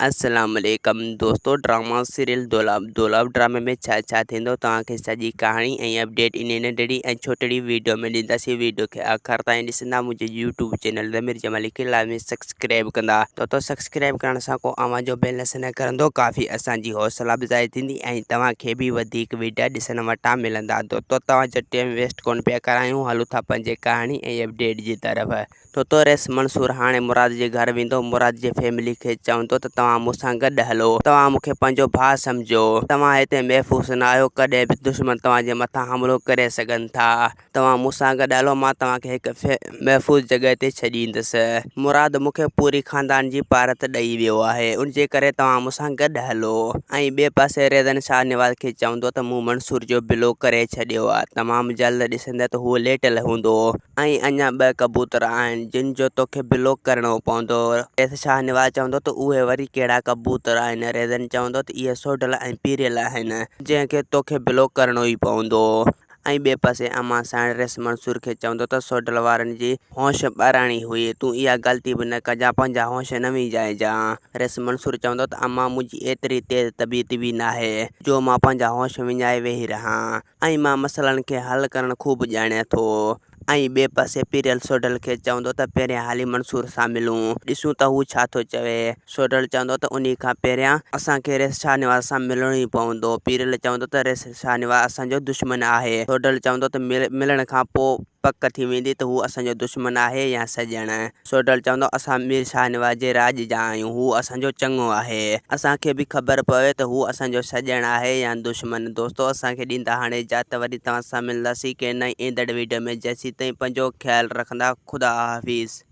अस्सलाम वालेकुम दोस्तों। ड्रामा सीरियल दोलाब ड्रामे में छा थींदो तव्हांखे सॼी कहाणी ऐं अपडेट इन नंढड़ी ऐं छोटड़ी वीडियो में ॾींदासीं। वीडियो खे आख़िर ताईं ॾिसंदा। मुंहिंजे यूट्यूब चैनल ज़मीर जमाली खे लाज़मी सब्सक्राइब कंदा। तो सब्सक्राइब करण सां को आवाज़ जो बेल न करंदो काफ़ी असांजी हौसला अफ़ज़ाई थींदी ऐं तव्हांखे बि वधीक वीडियो ॾिसण वटां मिलंदा। दोस्तों तव्हां टाइम वेस्ट कोन पिया करायूं, हलूं था पंहिंजे कहाणी ऐं अपडेट जी तरफ़। तो रेस मंसूर हाणे मुराद जे घर वेंदो। मुराद जे फैमिली खे चवंदो त तव्हां मूंसां गॾु हलो, तव्हां मूंखे पंहिंजो भाउ सम्झो, तव्हां हिते महफ़ूज़ न आहियो, कॾहिं बि दुश्मन तव्हांजे मथां हमलो करे सघनि था। तव्हां मूंसां गॾु हलो, मां तव्हांखे हिकु महफ़ूज़ जॻह ते छॾींदुसि। मुराद मूंखे पूरी ख़ानदान जी पारत ॾेई वियो आहे, उन जे करे तव्हां मूंसां गॾु हलो। ऐं ॿिए पासे रेज़न शाहनवाज़ खे चवंदो त मूं मंसूर जो बिलो करे छॾियो आहे, तमामु जल्द ॾिसंदे त उहो लेटल हूंदो ऐं अञा 2 कबूतर आहिनि जिन जो तोखे बिलो करणो पवंदो। शाहनवाज़ चवंदो त उहे वरी कहिड़ा कबूतर आहिनि? रेज़न चवंदो त इहे सोढल ऐं पीरियल आहिनि जंहिंखे तोखे बिलो करणो ई पवंदो। ऐं ॿिए पासे अम्मा साण रेस मंसूर खे चवंदो त सोढल वारनि जी होश ॿाराणी हुई, तूं इहा ग़लती बि न कजां, पंहिंजा होश न विञाइजां। रेस मंसूर चवंदो त अम्मा मुंहिंजी एतिरी तेज़ तबीयत बि न आहे जो मां पंहिंजा होश विञाए वेही रहां, ऐं मां मसइलनि खे हल करणु खूब ॼाणियां थो। ऐं ॿिए पासे पीरियल सोढल खे चवंदो त पहिरियां हाली मंसूर सां मिलूं, ॾिसूं त हू छा थो चवे। सोढल चवंदो त उन खां पहिरियां असांखे रेस शाहनवाज़ सां मिलणो ई पवंदो। पीरियल चवंदो त रेस शाहनवाज़ असांजो दुश्मन आहे। सोढल चवंदो त मिलण खां पोइ पक थी वेंदी त हू असांजो दुश्मन आहे या सॼण। सोढल चवंदो असां मीर शाहनवाज़ जे राज जा आहियूं, हू असांजो चङो आहे, असांखे बि ख़बर पवे त हू असांजो सॼण आहे या दुश्मन। दोस्तों असांखे ॾींदा हाणे इजाज़त, वरी तव्हां सां मिलंदासीं कंहिं नई ईंदड़ वीडियो में। जेसीं ताईं पंहिंजो ख़्यालु रखंदा। ख़ुदा हाफ़िज़।